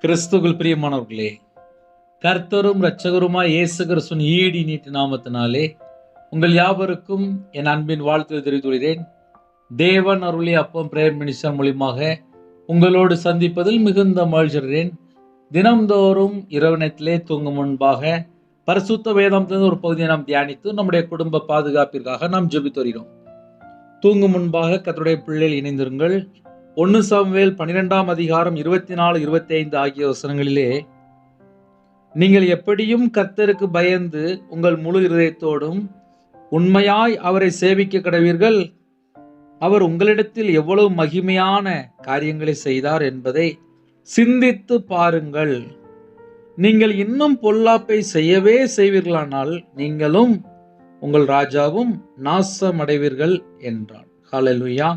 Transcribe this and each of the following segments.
கிறிஸ்துவுக்குள் பிரியமானவர்களே, கர்த்தரும் இரட்சகருமாய் இயேசு கிறிஸ்துவின் ஈடு நீட்டு நாமத்தினாலே உங்கள் யாவருக்கும் என் அன்பின் வாழ்த்துக்களை தெரிவித்துள்ளேன். தேவன் அருளிய அப்பம் பிரேயர் மினிஸ்டர் மூலியமாக உங்களோடு சந்திப்பதில் மிகுந்த மகிழ்ச்சியடைகிறேன். தினம்தோறும் இரவு நேரத்திலே தூங்கும் முன்பாக பரிசுத்த வேதாந்தத்தின் ஒரு பகுதியை நாம் தியானித்து நம்முடைய குடும்ப பாதுகாப்பிற்காக நாம் ஜெபித்து வருகிறோம். தூங்கும் முன்பாக கர்த்தருடைய பிள்ளைகள் இணைந்திருங்கள். 1 சாமுவேல் 12ஆம் அதிகாரம் 24, 25 ஆகிய வசனங்களிலே, நீங்கள் எப்படியும் கர்த்தருக்கு பயந்து உங்கள் முழு இருதயத்தோடும் உண்மையாய் அவரை சேவிக்க கடவீர்கள். அவர் உங்களிடத்தில் எவ்வளவு மகிமையான காரியங்களை செய்தார் என்பதை சிந்தித்து பாருங்கள். நீங்கள் இன்னும் பொல்லாப்பை செய்யவே செய்வீர்களானால் நீங்களும் உங்கள் ராஜாவும் நாசமடைவீர்கள் என்றார். ஹல்லேலூயா.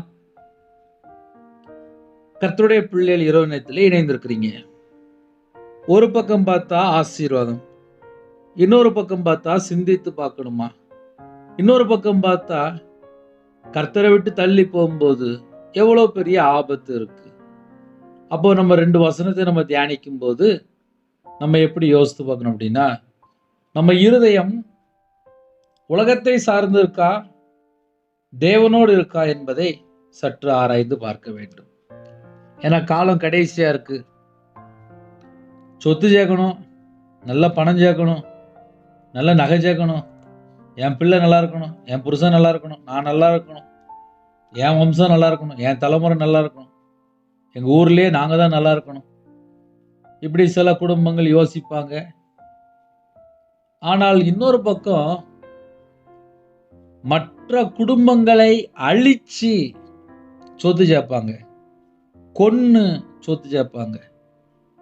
கர்த்தருடைய பிள்ளைகள் இரவு நேரத்திலே இணைந்திருக்கிறீங்க. ஒரு பக்கம் பார்த்தா ஆசீர்வாதம், இன்னொரு பக்கம் பார்த்தா சிந்தித்து பார்க்கணுமா, இன்னொரு பக்கம் பார்த்தா கர்த்தரை விட்டு தள்ளி போகும்போது எவ்வளவு பெரிய ஆபத்து இருக்கு. அப்போ நம்ம 2 வசனத்தை நம்ம தியானிக்கும் போது நம்ம எப்படி யோசித்து பார்க்கணும் அப்படின்னா, நம்ம இருதயம் உலகத்தை சார்ந்து இருக்கா, தேவனோடு இருக்கா என்பதை சற்று ஆராய்ந்து பார்க்க வேண்டும். ஏன்னா காலம் கடைசியா இருக்கு. சொத்து சேர்க்கணும், நல்ல பணம் சேர்க்கணும், நல்ல நகை சேர்க்கணும், என் பிள்ளை நல்லா இருக்கணும், என் புருஷன் நல்லா இருக்கணும், நான் நல்லா இருக்கணும், என் வம்சம் நல்லா இருக்கணும், என் தலைமுறை நல்லா இருக்கணும், எங்கள் ஊர்லேயே நாங்கள் தான் நல்லா இருக்கணும். இப்படி சில குடும்பங்கள் யோசிப்பாங்க. ஆனால் இன்னொரு பக்கம் மற்ற குடும்பங்களை அழிச்சு சொத்து சேர்ப்பாங்க, கொன்னு சொத்து சேர்ப்பாங்க,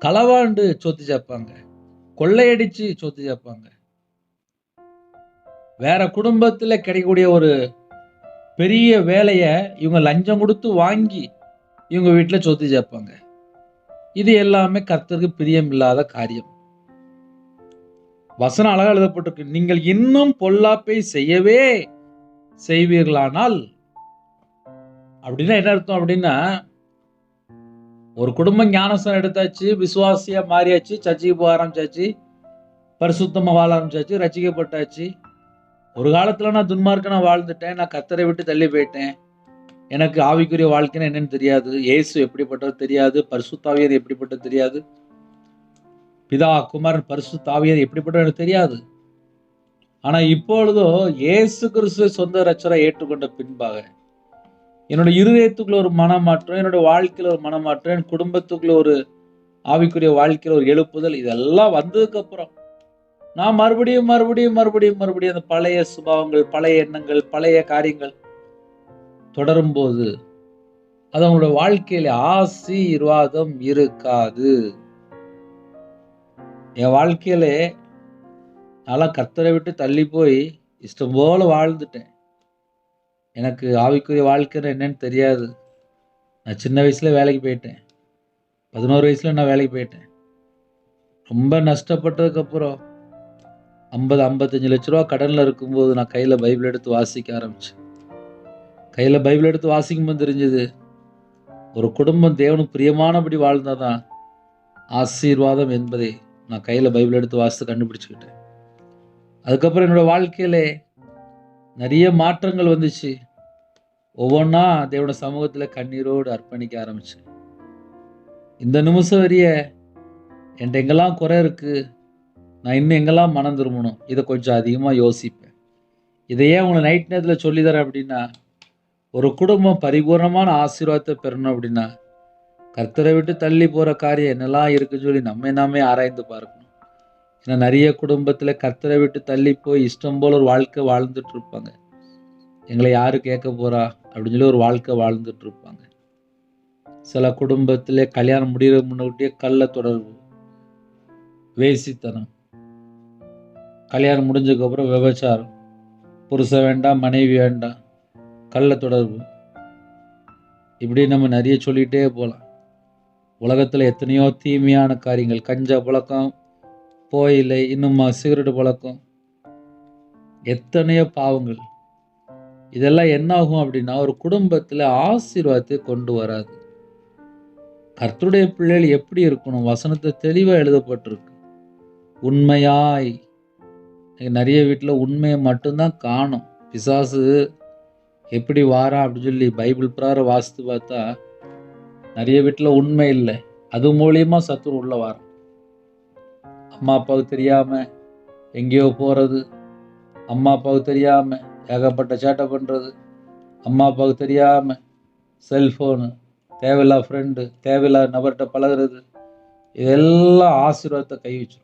களவாண்டு சொத்து சேர்ப்பாங்க, கொள்ளையடிச்சு சொத்து சேர்ப்பாங்க. வேற குடும்பத்தில் கிடைக்கக்கூடிய ஒரு பெரிய வேலையை இவங்க லஞ்சம் கொடுத்து வாங்கி இவங்க வீட்டில் சொத்து சேர்ப்பாங்க. இது எல்லாமே கர்த்தருக்கு பிரியம் இல்லாத காரியம். வசனம் அழகா எழுதப்பட்டிருக்கு, நீங்கள் இன்னும் பொல்லாப்பை செய்யவே செய்வீர்களானால். அப்படின்னா என்ன அர்த்தம் அப்படின்னா, ஒரு குடும்பம் ஞானஸ்தானம் எடுத்தாச்சு, விசுவாசியா மாறியாச்சு, சர்ச்சைக்கு போக ஆரம்பிச்சாச்சு, பரிசுத்தமா வாழ ஆரம்பிச்சாச்சு, ரட்சிக்கப்பட்டாச்சு. ஒரு காலத்துல நான் துன்மார்க்கனா வாழ்ந்துட்டேன், நான் கர்த்தரை விட்டு தள்ளி போயிட்டேன், எனக்கு ஆவிக்குரிய வாழ்க்கைன்னு என்னன்னு தெரியாது, இயேசு எப்படிப்பட்டது தெரியாது, பரிசுத்த ஆவியார் எப்படிப்பட்டது தெரியாது, பிதா குமாரன் பரிசுத்த ஆவியார் எப்படிப்பட்டது எனக்கு தெரியாது. ஆனா இப்பொழுதோ இயேசு கிறிஸ்துவை சொந்த இரட்சகரை ஏற்றுக்கொண்ட பின்பாக என்னோட இருதயத்துக்குள்ள ஒரு மனமாற்றம், என்னோட வாழ்க்கையில ஒரு மனமாற்றம், என் குடும்பத்துக்குள்ள ஒரு ஆவிக்குரிய வாழ்க்கையில ஒரு எழுப்புதல், இதெல்லாம் வந்ததுக்கு அப்புறம் நான் மறுபடியும் அந்த பழைய சுபாவங்கள், பழைய எண்ணங்கள், பழைய காரியங்கள் தொடரும் போது அது அவங்களோட வாழ்க்கையில ஆசீர்வாதம் இருக்காது. என் வாழ்க்கையில நல்லா கர்த்தரை விட்டு தள்ளி போய் இஷ்டம் போல வாழ்ந்துட்டேன். எனக்கு ஆவிக்குரிய வாழ்க்கைன்னு என்னன்னு தெரியாது. நான் சின்ன வயசுல வேலைக்கு போயிட்டேன், 11 வயசுல நான் வேலைக்கு போயிட்டேன். ரொம்ப நஷ்டப்பட்டதுக்கப்புறம் 50-55 லட்ச ரூபா கடனில் இருக்கும்போது நான் கையில் பைபிள் எடுத்து வாசிக்க ஆரம்பித்தேன். கையில் பைபிள் எடுத்து வாசிக்கும்போது தெரிஞ்சது, ஒரு குடும்பம் தேவனுக்கு பிரியமானபடி வாழ்ந்தாதான் ஆசீர்வாதம் என்பதை நான் கையில் பைபிள் எடுத்து வாசித்து கண்டுபிடிச்சிக்கிட்டேன். அதுக்கப்புறம் என்னோடய வாழ்க்கையில் நிறைய மாற்றங்கள் வந்துச்சு. ஒவ்வொன்றா தேவனோட சமூகத்தில் கண்ணீரோடு அர்ப்பணிக்க ஆரம்பித்தேன். இந்த நிமிஷம் வரைய என்கிட்ட எங்கெல்லாம் குறை இருக்குது, நான் இன்னும் எங்கெல்லாம் மனம் திரும்பணும், இதை கொஞ்சம் அதிகமாக யோசிப்பேன். இதையே உங்களை நைட் நேரத்தில் சொல்லித்தரேன் அப்படின்னா, ஒரு குடும்பம் பரிபூர்ணமான ஆசீர்வாதத்தை பெறணும் அப்படின்னா கர்த்தரை விட்டு தள்ளி போகிற காரியம் என்னெல்லாம் இருக்குன்னு சொல்லி நாமே ஆராய்ந்து பார்க்கணும். ஏன்னா நிறைய குடும்பத்தில் கர்த்தரை விட்டு தள்ளி போய் இஷ்டம் போல் ஒரு வாழ்க்கை வாழ்ந்துட்டு இருப்பாங்க. எங்களை யாரு கேட்க போகிறா அப்படின்னு சொல்லி ஒரு வாழ்க்கை வாழ்ந்துட்டு இருப்பாங்க. சில குடும்பத்தில் கல்யாணம் முடிகிற முன்னாடியே கள்ள தொடர்பு, வேசித்தனம், கல்யாணம் முடிஞ்சதுக்கப்புறம் விபச்சாரம், புருஷன் வேண்டாம் மனைவி வேண்டாம், கள்ள தொடர்பு, இப்படி நம்ம நிறைய சொல்லிகிட்டே போகலாம். உலகத்தில் எத்தனையோ தீமையான காரியங்கள், கஞ்சா பழக்கம், புகையிலை, இன்னும் சிகரெட்டு பழக்கம், எத்தனையோ பாவங்கள். இதெல்லாம் என்ன ஆகும் அப்படின்னா ஒரு குடும்பத்தில் ஆசீர்வாதத்தை கொண்டு வராது. கர்த்தருடைய பிள்ளைகள் எப்படி இருக்கணும்? வசனத்தை தெளிவாக எழுதப்பட்டிருக்கு. உண்மையாய். நிறைய வீட்டில் உண்மையை மட்டும்தான் காணும். பிசாசு எப்படி வாரான் அப்படின்னு சொல்லி பைபிள் பிரகாரம் வாசித்து பார்த்தா நிறைய வீட்டில் உண்மை இல்லை. அது மூலியமா சத்துரு உள்ள வாரான். அம்மா அப்பாவுக்கு தெரியாம எங்கேயோ போறது, அம்மா அப்பாவுக்கு தெரியாம ஏகப்பட்ட சேட்டை பண்றது, அம்மா அப்பாவுக்கு தெரியாம செல்ஃபோனு, தேவையில்லா ஃப்ரெண்டு, தேவையில்லா நபர்கிட்ட பழகிறது, இதெல்லாம் ஆசீர்வாதத்தை கை வச்சிடும்.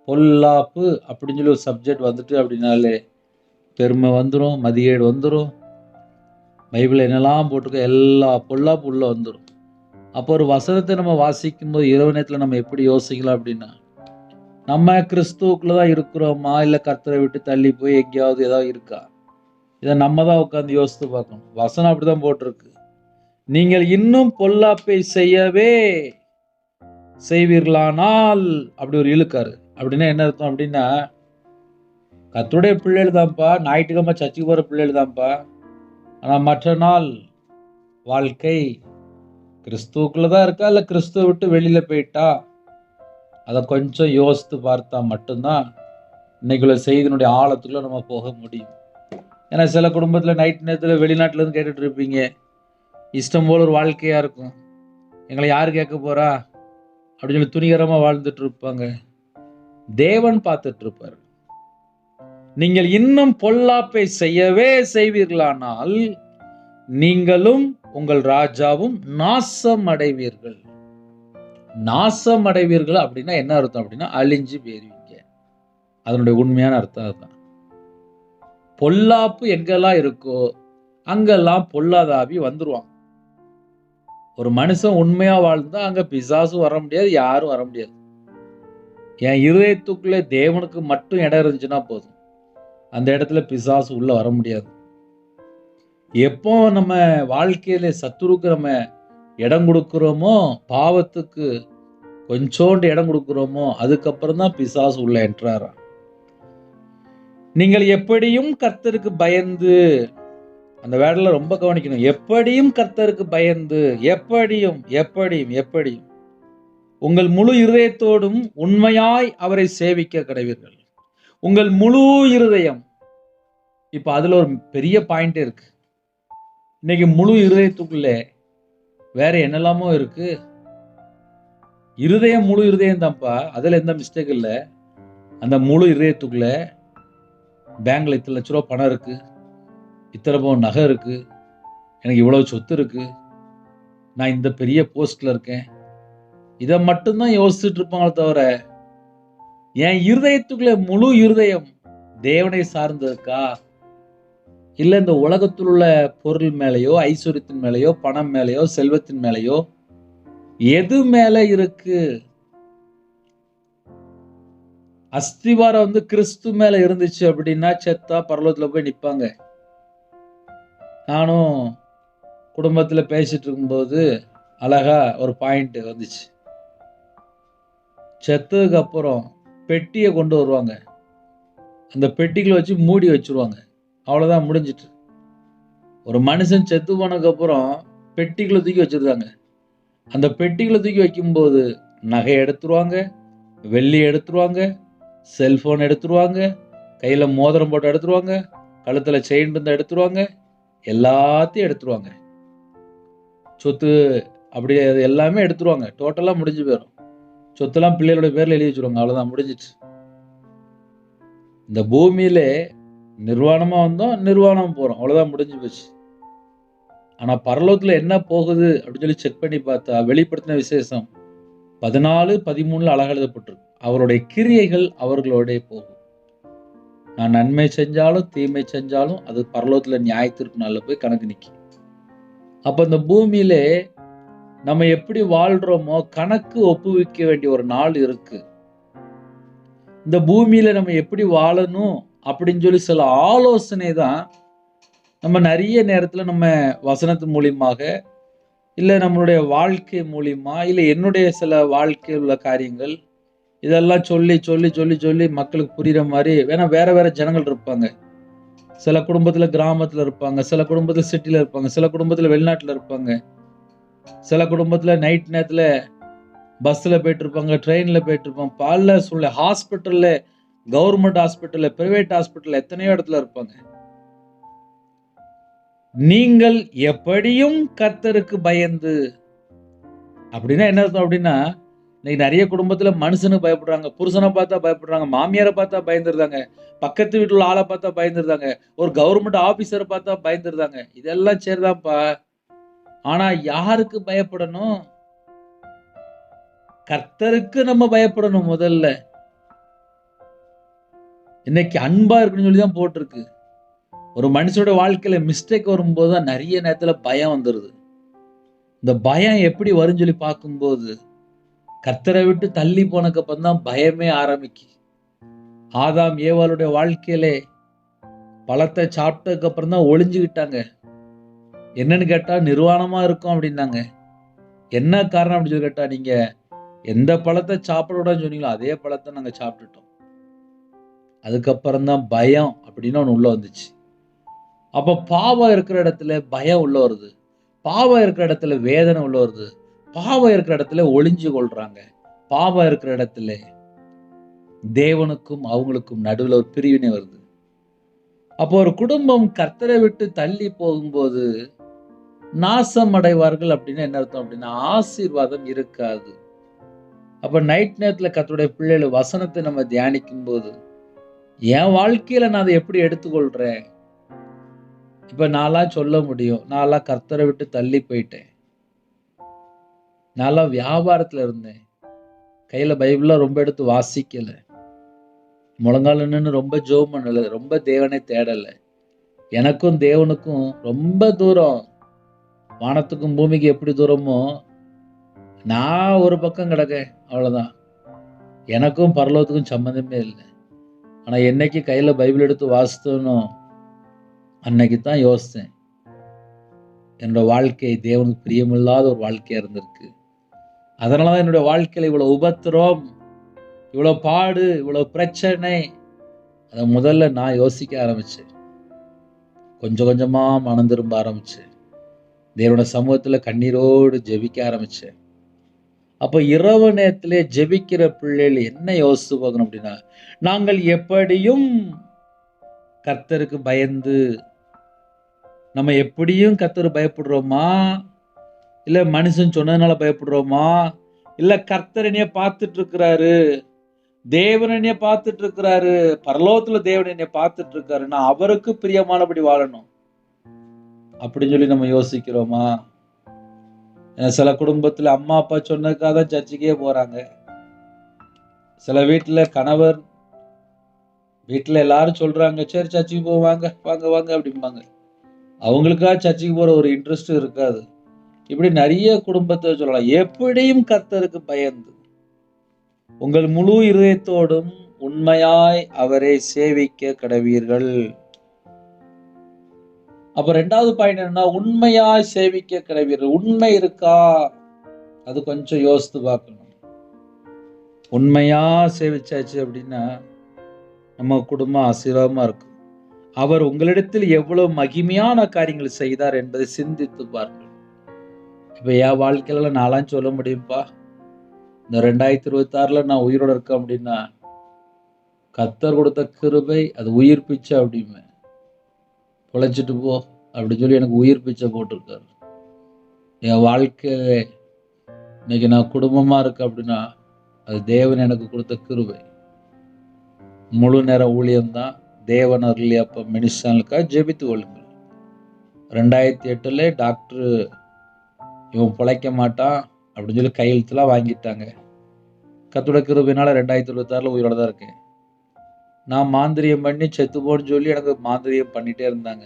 பொல்லாப்பு அப்படின்னு சொல்லி ஒரு சப்ஜெக்ட் வந்துட்டு அப்படின்னாலே பெருமை வந்துடும், மதியீடு வந்துடும். பைபிள் என்னெல்லாம் போட்டிருக்க எல்லா பொல்லாப்பு உள்ள வந்துடும். அப்போ ஒரு வசனத்தை நம்ம வாசிக்கும்போது இரவு நேரத்தில் நம்ம எப்படி யோசிக்கலாம் அப்படின்னா, நம்ம கிறிஸ்துவுக்குள்ள தான் இருக்கிறோமா, இல்லை கர்த்தரை விட்டு தள்ளி போய் எங்கேயாவது ஏதாவது இருக்கா? இதை நம்ம தான் உட்காந்து யோசித்து பார்க்கணும். வசனம் அப்படிதான் போட்டிருக்கு. நீங்கள் இன்னும் பொல்லாப்பை செய்யவே செய்வீர்களானால், அப்படி ஒரு இழுக்காரு. அப்படின்னா என்ன அர்த்தம் அப்படின்னா, கர்த்தருடைய பிள்ளைகள் தான்ப்பா, ஞாயிற்றுக்கிழமை சர்ச்சுக்கு போகிற பிள்ளைகள் தான்ப்பா, ஆனால் மற்ற நாள் வாழ்க்கை கிறிஸ்துவுக்குள்ள தான் இருக்கா, இல்லை கிறிஸ்துவை விட்டு வெளியில் போயிட்டா? அதை கொஞ்சம் யோசித்து பார்த்தா மட்டும்தான் இன்னைக்குள்ள செய்தியினுடைய ஆழத்துக்குள்ள நம்ம போக முடியும். ஏன்னா சில குடும்பத்தில் நைட் நேரத்தில் வெளிநாட்டிலேருந்து கேட்டுட்டு இருப்பீங்க, இஷ்டம் போல் ஒரு வாழ்க்கையாக இருக்கும், எங்களை யார் கேட்க போகிறா அப்படின்னு சொல்லி துணிகரமாக வாழ்ந்துட்டு இருப்பாங்க. தேவன் பார்த்துட்டு இருப்பார். நீங்கள் இன்னும் பொல்லாப்பை செய்யவே செய்வீர்களானால் நீங்களும் உங்கள் ராஜாவும் நாசம் அடைவீர்கள். நாசம் அடைவீர்கள் அப்படின்னா என்ன அர்த்தம் அப்படின்னா அழிஞ்சு போயிருவீங்க. அதனுடைய உண்மையான அர்த்தம் அதுதான். பொல்லாப்பு எங்கெல்லாம் இருக்கோ அங்கெல்லாம் பொல்லாதாவி வந்துருவான். ஒரு மனுஷன் உண்மையா வாழ்ந்தா அங்க பிசாசும் வர முடியாது, யாரும் வர முடியாது. என் இருதயத்துக்குள்ளே தேவனுக்கு மட்டும் இடம் இருந்துச்சுன்னா போதும், அந்த இடத்துல பிசாசு உள்ள வர முடியாது. எப்போ நம்ம வாழ்க்கையில சத்துருக்கு நம்ம இடம் கொடுக்கிறோமோ, பாவத்துக்கு கொஞ்சோண்டு இடம் கொடுக்கிறோமோ, அதுக்கப்புறம் தான் பிசாசு உள்ள என்ட்ராராம். நீங்கள் எப்படியும் கர்த்தருக்கு பயந்து, அந்த வேர்ட்ல ரொம்ப கவனிக்கணும். எப்படியும் கர்த்தருக்கு பயந்து, எப்படியும் எப்படியும் எப்படியும் உங்கள் முழு இருதயத்தோடும் உண்மையாய் அவரை சேவிக்க கடவீர்கள். உங்கள் முழு இருதயம். இப்ப அதுல ஒரு பெரிய பாயிண்ட் இருக்கு. இன்னைக்கு முழு இருதயத்துக்குள்ளே வேற என்னெல்லாமோ இருக்கு. இருதயம் முழு இருதயம் தான்ப்பா, அதுல எந்த மிஸ்டேக் இல்லை. அந்த முழு இருதயத்துக்குள்ள பேங்க்ல இத்தனை லட்ச ரூபா பணம் இருக்கு, இத்தனை பவுன் நகை இருக்கு, எனக்கு இவ்வளவு சொத்து இருக்கு, நான் இந்த பெரிய போஸ்ட்ல இருக்கேன், இதை மட்டும்தான் யோசிச்சுட்டு இருப்பாங்களே தவிர, என் இருதயத்துக்குள்ள முழு இருதயம் தேவனை சார்ந்திருக்கா, இல்ல இந்த உலகத்தில் உள்ள பொருள் மேலேயோ, ஐஸ்வர்யத்தின் மேலேயோ, பணம் மேலேயோ, செல்வத்தின் மேலேயோ, எது மேல இருக்கு? அஸ்திவாரம் கிறிஸ்து மேல இருந்துச்சு அப்படின்னா செத்தா பரலோகத்துல போய் நிப்பாங்க. நானும் குடும்பத்துல பேசிட்டு இருக்கும்போது அழகா ஒரு பாயிண்ட் வந்துச்சு. செத்ததுக்கு அப்புறம் பெட்டியை கொண்டு வருவாங்க, அந்த பெட்டிகளை வச்சு மூடி வச்சிருவாங்க, அவ்வளவுதான், முடிஞ்சிட்டு. ஒரு மனுஷன் செத்து போனதுக்கு அப்புறம் பெட்டிகளை தூக்கி வச்சிருக்காங்க. அந்த பெட்டிகளை தூக்கி வைக்கும்போது நகை எடுத்துருவாங்க, வெள்ளி எடுத்துருவாங்க, செல்போன் எடுத்துருவாங்க, கையில மோதிரம் போட்டு எடுத்துருவாங்க, கழுத்துல செயின் இருந்தா எடுத்துருவாங்க, எல்லாத்தையும் எடுத்துருவாங்க. சொத்து அப்படி எல்லாமே எடுத்துருவாங்க. டோட்டலா முடிஞ்சு போயிடும். சொத்தெல்லாம் பிள்ளைகளோட பேர்ல எழுதி வச்சிருவாங்க, அவ்வளவுதான், முடிஞ்சிச்சு. இந்த பூமியில நிர்வாணமா வந்தோம், நிர்வாணம் போறோம், அவ்வளவுதான், முடிஞ்சு போச்சு. ஆனா பரலோகத்துல என்ன போகுது அப்படின்னு சொல்லி செக் பண்ணி பார்த்தா வெளிப்படுத்தின விசேஷம் 14:13 அழகா எழுதப்பட்டிருக்கு. அவருடைய கிரியைகள் அவர்களோட போகும். நான் நன்மை செஞ்சாலும் தீமை செஞ்சாலும் அது பரலோகத்துல நியாயத்திற்கு நாள்ல போய் கணக்கு நிற்கும். அப்ப இந்த பூமியில நம்ம எப்படி வாழ்றோமோ கணக்கு ஒப்புவிக்க வேண்டிய ஒரு நாள் இருக்கு. இந்த பூமியில நம்ம எப்படி வாழணும் அப்படின்னு சொல்லி சில ஆலோசனை தான் நம்ம நிறைய நேரத்துல நம்ம வசனத்து மூலியமாக, இல்லை நம்மளுடைய வாழ்க்கை மூலியமா, இல்லை என்னுடைய சில வாழ்க்கையில் உள்ள காரியங்கள், இதெல்லாம் சொல்லி சொல்லி சொல்லி சொல்லி மக்களுக்கு புரியுற மாதிரி. வேணா வேற வேற ஜனங்கள் இருப்பாங்க. சில குடும்பத்துல கிராமத்துல இருப்பாங்க, சில குடும்பத்துல சிட்டில இருப்பாங்க, சில குடும்பத்துல வெளிநாட்டுல இருப்பாங்க. சில குடும்பத்துல நைட் நேரத்துல பஸ்ல போயிட்டு இருப்பாங்க, ட்ரெயின்ல போயிட்டு இருப்பாங்க, பல சூழ்நிலை, ஹாஸ்பிட்டல்ல, கவர்மெண்ட் ஹாஸ்பிட்டல்ல, பிரைவேட் ஹாஸ்பிட்டல்ல எத்தனையோ இடத்துல இருப்பாங்க. நீங்கள் எப்படியும் கர்த்தருக்கு பயந்து, அப்படின்னா என்ன அர்த்தம் அப்படின்னா, இன்னைக்கு நிறைய குடும்பத்துல மனுஷனுக்கு பயப்படுறாங்க, புருஷனை பார்த்தா பயப்படுறாங்க, மாமியாரை பார்த்தா பயந்துருந்தாங்க, பக்கத்து வீட்டுல ஆளை பார்த்தா பயந்துருந்தாங்க, ஒரு கவர்மெண்ட் ஆபீசரை பார்த்தா பயந்துருந்தாங்க. இதெல்லாம் சரிதான்ப்பா. ஆனா யாருக்கு பயப்படணும்? கர்த்தருக்கு நம்ம பயப்படணும் முதல்ல. இன்னைக்கு அன்பா இருக்குன்னு சொல்லி தான் போட்டிருக்கு. ஒரு மனுஷனோட வாழ்க்கையில மிஸ்டேக் வரும்போது தான் நிறைய நேரத்துல பயம் வந்துருது. இந்த பயம் எப்படி வரும்னு சொல்லி பார்க்கும்போது, கர்த்தரை விட்டு தள்ளி போனதுக்கு அப்புறம் தான் பயமே ஆரம்பிக்கு. ஆதாம் ஏவாளுடைய வாழ்க்கையிலே பழத்தை சாப்பிட்டதுக்கு அப்புறம் தான் ஒளிஞ்சுக்கிட்டாங்க. என்னன்னு கேட்டா நிர்வாணமா இருக்கும் அப்படின்னாங்க. என்ன காரணம் அப்படின்னு சொல்லி கேட்டா, நீங்க எந்த பழத்தை சாப்பிடக்கூடாதுன்னு சொன்னீங்களோ அதே பழத்தை நாங்க சாப்பிட்டுட்டோம். அதுக்கப்புறம் தான் பயம் அப்படின்னு ஒண்ணு உள்ள வந்துச்சு. அப்ப பாவம் இருக்கிற இடத்துல பயம் உள்ள வருது, பாவம் இருக்கிற இடத்துல வேதனை உள்ள வருது, பாவம் இருக்கிற இடத்துல ஒளிஞ்சு கொள்றாங்க, பாவம் இருக்கிற இடத்துல தேவனுக்கும் அவங்களுக்கும் நடுவில் ஒரு பிரிவினை வருது. அப்போ ஒரு குடும்பம் கர்த்தரை விட்டு தள்ளி போகும்போது நாசம் அடைவார்கள் அப்படின்னு என்ன அர்த்தம் அப்படின்னா, ஆசீர்வாதம் இருக்காது. அப்ப நைட் நேரத்துல கர்த்தருடைய பிள்ளைகள் வசனத்தை நம்ம தியானிக்கும் போது, என் வாழ்க்கையில நான் அதை எப்படி எடுத்துக்கொள்றேன்? இப்ப நான்லாம் சொல்ல முடியும், நான்லாம் கர்த்தரை விட்டு தள்ளி போயிட்டேன், நான்லாம் வியாபாரத்துல இருந்தேன், கையில பைபிள்லாம் ரொம்ப எடுத்து வாசிக்கல, முழங்கால நின்னு ரொம்ப ஜெபம் பண்ணல, ரொம்ப தேவனை தேடல, எனக்கும் தேவனுக்கும் ரொம்ப தூரம், வானத்துக்கும் பூமிக்கு எப்படி தூரமோ நான் ஒரு பக்கம் கிடக்கேன், அவ்வளவுதான். எனக்கும் பரலோகத்துக்கும் சம்மந்தமே இல்லை. ஆனா என்னைக்கு கையில பைபிள் எடுத்து வாசித்தனோ அன்னைக்கு தான் யோசித்தேன், என்னோட வாழ்க்கை தேவனுக்கு பிரியமில்லாத ஒரு வாழ்க்கையா இருந்திருக்கு. அதனாலதான் என்னுடைய வாழ்க்கையில இவ்வளவு உபத்திரம், இவ்வளவு பாடு, இவ்வளவு பிரச்சனை. அதை முதல்ல நான் யோசிக்க ஆரம்பிச்சேன். கொஞ்சம் கொஞ்சமா மனம் திரும்ப ஆரம்பிச்சேன். தேவனோட சமூகத்துல கண்ணீரோடு ஜெபிக்க ஆரம்பிச்சேன். அப்ப இரவு நேரத்திலே ஜெபிக்கிற பிள்ளைகள் என்ன யோசித்து பார்க்கணும் அப்படின்னா, நாங்கள் எப்படியும் கர்த்தருக்கு பயந்து, நம்ம எப்படியும் கர்த்தருக்கு பயப்படுறோமா, இல்ல மனுஷன் சொன்னதுனால பயப்படுறோமா, இல்ல கர்த்தர் என்னைய பார்த்துட்டு இருக்கிறாரு, தேவன் என்னைய பார்த்துட்டு இருக்கிறாரு, பரலோகத்துல தேவன் என்னைய பார்த்துட்டு இருக்காரு, நான் அவருக்கு பிரியமானபடி வாழணும் அப்படின்னு சொல்லி நம்ம யோசிக்கிறோமா? சில குடும்பத்துல அம்மா அப்பா சொன்னதுக்காக தான் சர்ச்சுக்கே போறாங்க. சில வீட்டுல கணவர், வீட்டுல எல்லாரும் சொல்றாங்க, சரி சர்ச்சுக்கு போவாங்க, வாங்க வாங்க அப்படிம்பாங்க. அவங்களுக்கா சர்ச்சுக்கு போற ஒரு இன்ட்ரெஸ்ட் இருக்காது. இப்படி நிறைய குடும்பத்தை சொல்லலாம். எப்படியும் கர்த்தருக்கு பயந்து உங்கள் முழு இருதயத்தோடும் உண்மையாய் அவரை சேவிக்க கடவீர்கள். அப்ப ரெண்டாவது பாயிண்ட் என்னன்னா, உண்மையாய் சேவிக்க கடவீர்கள். உண்மை இருக்கா? அது கொஞ்சம் யோசித்து பார்க்கணும். உண்மையா சேவிச்சாச்சு அப்படின்னா நம்ம குடும்பம் ஆசீர்வாதமா இருக்கும். அவர் உங்களிடத்தில் எவ்வளவு மகிமையான காரியங்கள் செய்தார் என்பதை சிந்தித்து பாருங்கள். இப்ப என் வாழ்க்கையில நான்லாம் சொல்ல முடியும்பா, இந்த 2026 நான் உயிரோட இருக்கேன் அப்படின்னா கர்த்தர் கொடுத்த கிருபை, அது உயிர் பிச்சை அப்படிமே. பொழைச்சிட்டு போ அப்படின்னு சொல்லி எனக்கு உயிர் பிச்சை போட்டிருக்காரு. என் வாழ்க்கையில இன்னைக்கு நான் குடும்பமா இருக்கேன் அப்படின்னா அது தேவன் எனக்கு கொடுத்த கிருபை. முழு நேர ஊழியம்தான். தேவன் அருளி அப்ப மினிஸ்டர்களுக்காக ஜெபித்து கொள்ளுங்கள். 2008 டாக்டர் இவன் பிழைக்க மாட்டான் அப்படின்னு சொல்லி கையெழுத்துலாம் வாங்கிட்டாங்க. கர்த்தருடைய கிருபையினால 2026 உயிரோட தான் இருக்கேன். நான் மாந்திரியம் பண்ணி செத்து போன்னு சொல்லி எனக்கு மாந்திரியம் பண்ணிட்டே இருந்தாங்க.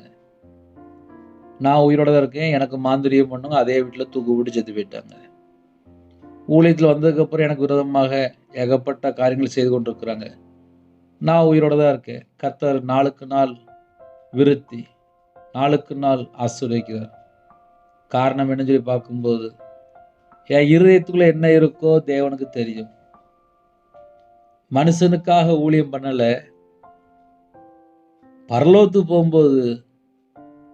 நான் உயிரோட தான் இருக்கேன். எனக்கு மாந்திரியம் பண்ணுங்க, அதே வீட்டுல தூக்கு போட்டு செத்து போயிட்டாங்க. ஊழியத்துல வந்ததுக்கு அப்புறம் எனக்கு விரோதமாக ஏகப்பட்ட காரியங்கள் செய்து கொண்டிருக்கிறாங்க. நான் உயிரோட தான் இருக்கேன். கர்த்தர் நாளுக்கு நாள் விருத்தி, நாளுக்கு நாள் ஆசீர்வதிக்கிறார். காரணம் என்ன சொல்லி பார்க்கும்போது என் இருதயத்துக்குள்ள என்ன இருக்கோ தேவனுக்கு தெரியும். மனுஷனுக்காக ஊழியம் பண்ணல. பரலோகத்துக்கு போகும்போது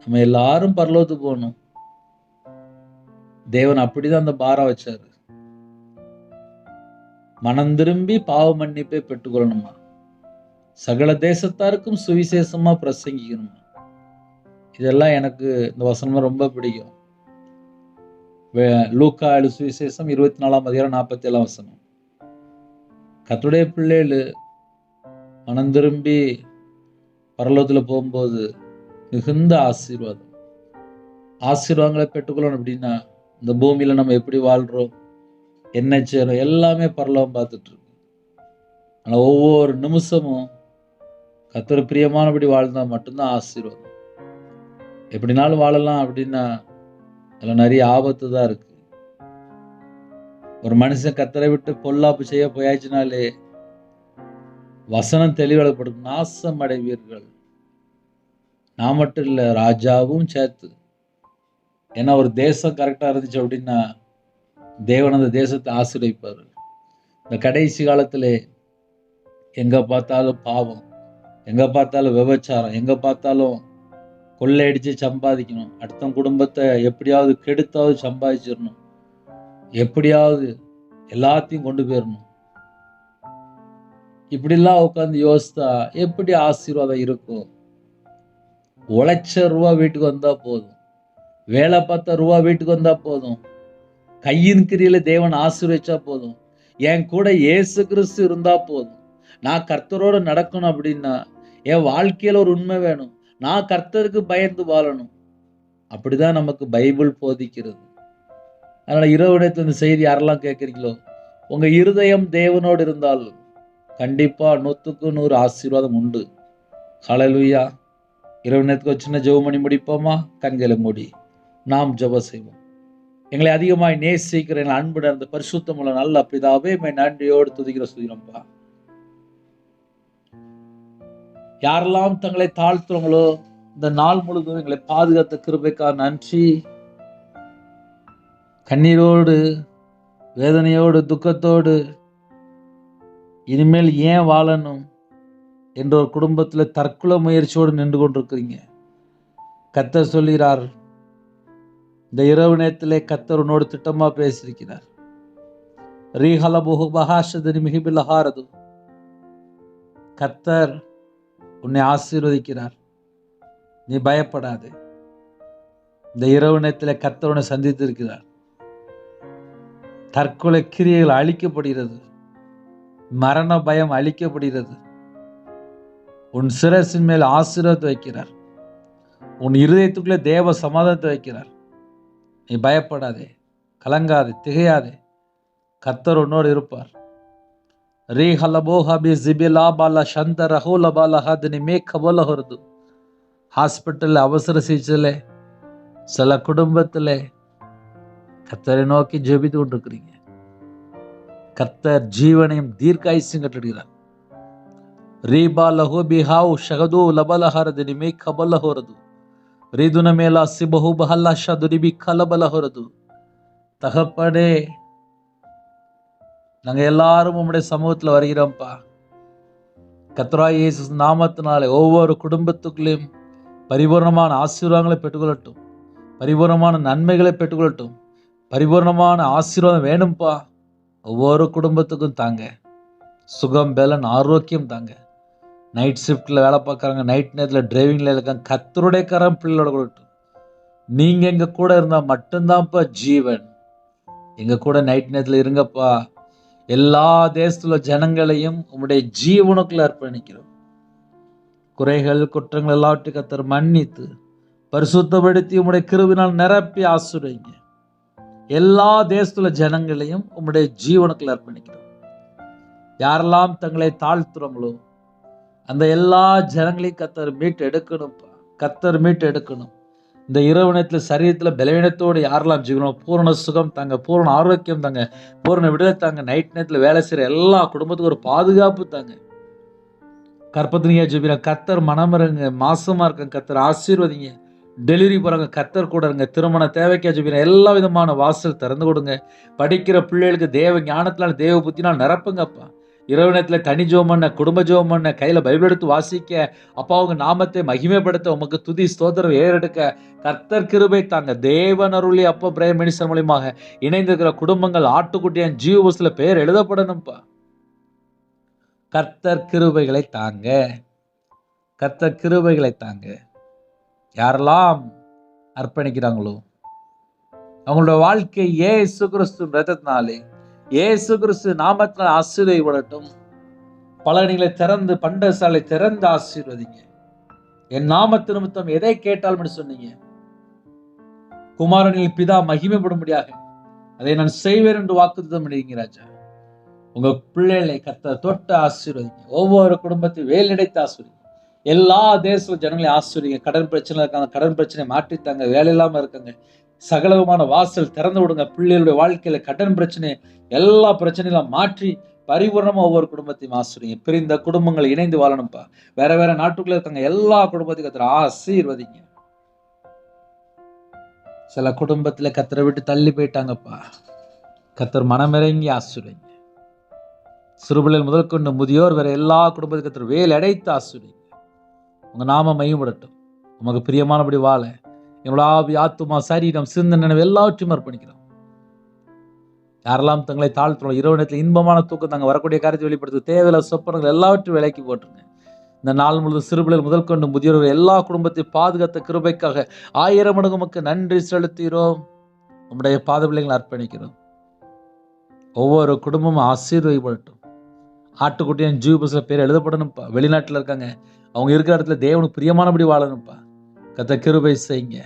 நம்ம எல்லாரும் பரலோகத்துக்கு போகணும். தேவன் அப்படிதான் அந்த பாரம் வச்சாரு. மனம் திரும்பி பாவ மன்னிப்பை பெற்றுக்கொள்ளணுமா, சகல தேசத்தாருக்கும் சுவிசேஷமா பிரசங்கிக்கணுமா. இதெல்லாம் எனக்கு இந்த வசனம் ரொம்ப பிடிக்கும். லூக்கா சுவிசேஷம் 24:47 கர்த்தருடைய பிள்ளைகள் மனம் திரும்பி பரலோகத்தில் போகும்போது மிகுந்த ஆசீர்வாதங்களை பெற்றுக்கொள்ளணும். அப்படின்னா இந்த பூமியில நம்ம எப்படி வாழ்றோம், என்ன செய்யறோம், எல்லாமே பரலோகம் பார்த்துட்டு இருக்கு. ஆனால் ஒவ்வொரு நிமிஷமும் கர்த்தர் பிரியமானபடி வாழ்ந்தா மட்டும்தான் ஆசீர்வாதம். எப்படினாலும் வாழலாம் அப்படின்னா அதில் நிறைய ஆபத்து தான் இருக்கு. ஒரு மனுஷன் கர்த்தரை விட்டு பொல்லாப்பு செய்ய போயாச்சுனாலே வசனம் தெளிவடைப்படும், நாசம் அடைவீர்கள். நான் மட்டும் இல்லை, ராஜாவும் சேர்த்து. ஏன்னா ஒரு தேசம் கரெக்டாக இருந்துச்சு அப்படின்னா தேவன் அந்த தேசத்தை ஆசீர்வதிப்பார். இந்த கடைசி காலத்திலே எங்க பார்த்தாலும் பாவம், எங்க பார்த்தாலும் விபச்சாரம், எங்க பார்த்தாலும் கொள்ளையடிச்சு சம்பாதிக்கணும், அடுத்த குடும்பத்தை எப்படியாவது கெடுத்தாவது சம்பாதிச்சிடணும், எப்படியாவது எல்லாத்தையும் கொண்டு போயிடணும். இப்படிலாம் உட்காந்து யோசித்தா எப்படி ஆசீர்வாதம் இருக்கும்? உழைச்ச வீட்டுக்கு வந்தா போதும், வேலை பார்த்த வீட்டுக்கு வந்தா போதும், கையின் கிரியில தேவன் ஆசீர்வதிச்சா போதும், என் கூட இயேசு கிறிஸ்து இருந்தா போதும், நான் கர்த்தரோடு நடக்கணும். அப்படின்னா என் வாழ்க்கையில ஒரு உண்மை வேணும், நான் கர்த்தருக்கு பயந்து வாழணும். அப்படிதான் நமக்கு பைபிள் போதிக்கிறது. அதனால இரவு நேரத்தில் இந்த செய்தி யாரெல்லாம் கேட்குறீங்களோ, உங்க இருதயம் தேவனோடு இருந்தால் கண்டிப்பா 100க்கு 100 ஆசீர்வாதம் உண்டு. ஹல்லேலூயா. இரவு நேரத்துக்கு ஒரு சின்ன ஜெபம் பண்ணி முடிப்போமா? கண்களை மூடி நாம் ஜெபம் செய்வோம். எங்களை அதிகமாய் நேசிக்கிற எங்கள் அன்பு நடந்த பரிசுத்தமுள்ள நல்ல பிதாவே, நன்றியோடு துதிக்கிற சுதிரம்பா. யாரெல்லாம் தங்களை தாழ்த்துறவங்களோ இந்த நாள் முழுவதும் எங்களை பாதுகாத்த கிருபைக்காக நன்றி. கண்ணீரோடு, வேதனையோடு, துக்கத்தோடு இனிமேல் ஏன் வாழணும் என்ற ஒரு குடும்பத்தில் தற்கொலை முயற்சியோடு நின்று கொண்டிருக்கிறீங்க. கர்த்தர் சொல்கிறார், இந்த இரவு நேரத்திலே கர்த்தர் உன்னோடு திட்டமா பேசியிருக்கிறார். கர்த்தர் உன்னை ஆசீர்வதிக்கிறார், நீ பயப்படாதே. இந்த இரவு நேரத்திலே கர்த்தர் உன்னை சந்தித்திருக்கிறார். தற்கொலை கிரியைகள் அழிக்கப்படுகிறது, மரண பயம் அழிக்கப்படுகிறது. உன் சிரசின் மேல் ஆசீர்வாதத்தை வைக்கிறார், உன் இருதயத்துக்குள்ளே தேவ சமாதானத்தை வைக்கிறார். நீ பயப்படாதே, கலங்காதே, திகையாதே. கர்த்தர் உன்னோடு இருப்பார். ஹாஸ்பிட்டல் அவசர சிகிச்சையில் சில குடும்பத்தில் கர்த்தரை நோக்கி ஜெபித்து கொண்டிருக்கிறீங்க. கர்த்தர் ஜீவனையும் தீர்க்காயுசையும் கட்டடுகிறார். ரீபா லஹோ பிஹாவ் ஷகதோ லபலஹரது மே கபலஹோரது ரீதுன மேலா சிபஹு பஹல்லா ஷதுரிபி கலபலஹோரது. தகப்பனே, நாங்கள் எல்லாரும் உம்முடைய சமூகத்தில் வருகிறோம்ப்பா. கர்த்தராகிய இயேசு நாமத்தினாலே ஒவ்வொரு குடும்பத்துக்குள்ளேயும் பரிபூர்ணமான ஆசீர்வாதங்களை பெற்றுக்கொள்ளட்டும், பரிபூர்ணமான நன்மைகளை பெற்றுக்கொள்ளட்டும், பரிபூர்ணமான ஆசீர்வாதம் வேணும்ப்பா. ஒவ்வொரு குடும்பத்துக்கும் தாங்க, சுகம், பலன், ஆரோக்கியம் தாங்க. நைட் ஷிஃப்டில் வேலை பார்க்குறாங்க, நைட் நேரத்தில் டிரைவிங்கில் இருக்காங்க, கர்த்தருடைய கரம் பிள்ளைகளோட கொள்ளட்டும். நீங்கள் எங்கள் கூட இருந்தால் மட்டும்தான்ப்பா ஜீவன். எங்கள் கூட நைட் நேரத்தில் இருங்கப்பா. எல்லா தேசத்துல ஜனங்களையும் உம்முடைய ஜீவனுக்குள்ள அர்ப்பணிக்கிறோம். குறைகள், குற்றங்கள் எல்லாவற்றையும் கர்த்தர் மன்னித்து பரிசுத்தப்படுத்தி உம்முடைய கிருபையினால் நிரப்பி ஆசீர்வதிங்க. எல்லா தேசத்துல ஜனங்களையும் உம்முடைய ஜீவனுக்குள்ள அர்ப்பணிக்கிறோம். யாரெல்லாம் தங்களை தாழ்த்துறோங்களோ அந்த எல்லா ஜனங்களையும் கர்த்தர் மீட்டு எடுக்கணும்ப்பா. கர்த்தர் மீட்டு எடுக்கணும். இந்த இரவு நேரத்தில் சரீரத்தில் பலவீனத்தோடு யாரெல்லாம் ஜீவனம் பூரண சுகம் தாங்க, பூரண ஆரோக்கியம் தாங்க, பூரண விடுதலை தாங்க. நைட் நேரத்தில் வேலை செய்கிற எல்லா குடும்பத்துக்கும் ஒரு பாதுகாப்பு தாங்க. கற்பத்தினியா ஜெபிக்கிற கர்த்தர் மனமிறங்க, மாசமா இருக்காங்க கர்த்தர் ஆசீர்வதிங்க. டெலிவரி போகிறாங்க கர்த்தர் கூட இருங்க. திருமண தேவைக்கா ஜெபிக்கிற எல்லா விதமான வாசல் திறந்து கொடுங்க. படிக்கிற பிள்ளைகளுக்கு தேவ ஞானத்தினால் தேவ புத்தினால் நிரப்புங்கப்பா. இரவு நேரத்தில் தனி ஜெபம் பண்ண, குடும்ப ஜெபம் பண்ண, கையில பைபிள் எடுத்து வாசிக்க, அப்பா உங்க நாமத்தை மகிமைப்படுத்த, உமக்கு துதி ஸ்தோத்திரம் ஏறெடுக்க கர்த்தர் கிருபை தாங்க. தேவன் அருளி அப்போ பிரேயர் மினிஸ்டர் மூலியமாக இணைந்திருக்கிற குடும்பங்கள் ஆட்டுக்குட்டியான் ஜீவ புஸ்தகத்துல பேர் எழுதப்படணும்ப்பா. கர்த்தர் கிருபைகளை தாங்க, கர்த்தர் கிருபைகளை தாங்க. யாரெல்லாம் அர்ப்பணிக்கிறாங்களோ அவங்களோட வாழ்க்கை இயேசு கிறிஸ்து ரத்தத்தினாலே, இயேசு கிறிஸ்து நாமத்தினால் ஆசீர்வதிக்கப்படட்டும். பலனிகளை திறந்து, பண்டசாலை திறந்து ஆசீர்வதிங்க. என் நாமத்து நிமித்தம் எதை கேட்டாலும் சொன்னீங்க, குமாரனில் பிதா மகிமைப்படும்படியாக அதை நான் செய்வேன் என்று வாக்குத்தத்தம் பண்ணீங்க ராஜா. உங்க பிள்ளைகளை கர்த்தர் தொட்டு ஆசீர்வதிங்க. ஒவ்வொரு குடும்பத்தையும் வேலையடைத்து ஆசீர்வதிங்க. எல்லா தேச ஜனங்களையும் ஆசீர்வதிங்க. கடன் பிரச்சனை இருக்காங்க, கடன் பிரச்சனை மாற்றித்தாங்க. வேலை இல்லாம இருக்காங்க, சகலமான வாசல் திறந்து விடுங்க. பிள்ளைகளுடைய வாழ்க்கையில கடன் பிரச்சனை, எல்லா பிரச்சனையும் மாற்றி பரிபூர்ணமா ஒவ்வொரு குடும்பத்தையும் ஆசீர்வதிங்க. பிரிந்த குடும்பங்கள் இணைந்து வாழணும்ப்பா. வேற வேற நாட்டுக்குள்ள இருக்காங்க, எல்லா குடும்பத்தையும் கர்த்தர் ஆசீர்வதிங்க. சில குடும்பத்துல கர்த்தரை விட்டு தள்ளி போயிட்டாங்கப்பா, கர்த்தர் மனமிறங்கி ஆசீர்வதிங்க. சிறுபிள்ளைகள் முதல் கொண்டு முதியோர் வேற எல்லா குடும்பத்தையும் கர்த்தர் வேல் அடைத்து ஆசீர்வதிங்க. உங்க நாம மையப்படட்டும். உமக்கு பிரியமானபடி வாழ என்னோட ஆவி, ஆத்துமா, சரீரம், சிந்தனை, நினைவு எல்லாவற்றையும் அர்ப்பணிக்கிறோம். யாரெல்லாம் தங்களை தாழ்த்துறோம், இரவு நேரத்தில் இன்பமான தூக்கம் தாங்க வரக்கூடிய காரியத்தை வெளிப்படுத்த தேவையில்ல சொப்பனங்கள் எல்லாவற்றையும் விலைக்கு போட்டுருங்க. இந்த நாள் முழுவதும் சிறுபிள்ளைகள் முதல் கொண்டு முதியோர்கள் எல்லா குடும்பத்தையும் பாதுகாத்த கிருபைக்காக 1000 மடங்கு உமக்கு நன்றி செலுத்துகிறோம். உம்முடைய பாத பிள்ளைகளை அர்ப்பணிக்கிறோம். ஒவ்வொரு குடும்பமும் ஆசீர்வதிக்கப்படட்டும். ஆட்டுக்குட்டியின் ஜீவ புஸ்தகத்துல பேர் எழுதப்படணும்ப்பா. வெளிநாட்டில் இருக்காங்க, அவங்க இருக்கிற இடத்துல தேவனுக்கு பிரியமானபடி வாழணும்ப்பா. கர்த்தர் கிருபை செய்யுங்க.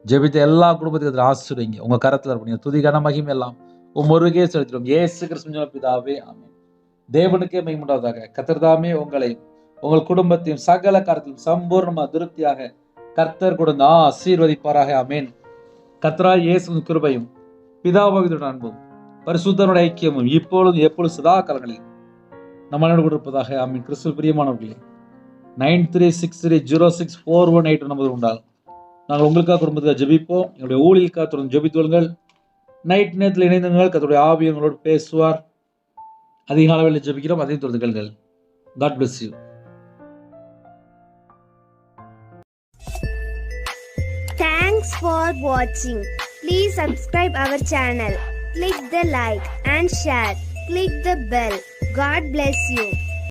ஜெபித்த எல்லா குடும்பத்துக்கு ஆசீர்வதிங்க. உங்க கரத்துல இருப்பீங்க. துதி கன மகிமை எல்லாம் ஒருவருக்கே செலுத்துறோம். இயேசு கிறிஸ்து பிதாவே, ஆமென். தேவனுக்கே மகிமை உண்டாவதாக. கர்த்தர் தாமே உங்களையும் உங்கள் குடும்பத்தையும் சகல காரியத்திலும் சம்பூர்ணமா திருப்தியாக கர்த்தர் கொடுங்க ஆசீர்வதிப்பாராக. ஆமென். கர்த்தராகிய இயேசுவின் கிருபையும் பிதாவாகிய அன்பும் பரிசுத்தருடைய ஐக்கியமும் இப்பொழுதும் எப்பொழுது சதா காலங்களில் நம்மளோடு கொடுப்பதாக. ஆமென். கிறிஸ்துவில் பிரியமானவர்களே, 9363064182 நம்பர் உண்டால் நாங்கள் உங்களுக்காக குடும்பத்துக்காக ஜெபிப்போம். எங்களுடைய ஊழியக்காக தொடர்ந்து ஜெபித்துள்ளுங்கள். நைட் நேரத்தில் இணைந்தவர்கள் கர்த்தருடைய ஆவி எங்களோடு பேசுவார். அதிக அளவில் ஜெபிக்கிறோம், அதையும் தொடர்ந்து கேளுங்கள். God bless you. Thanks for watching. Please subscribe our channel. Click the like and share. Click the bell. God bless you.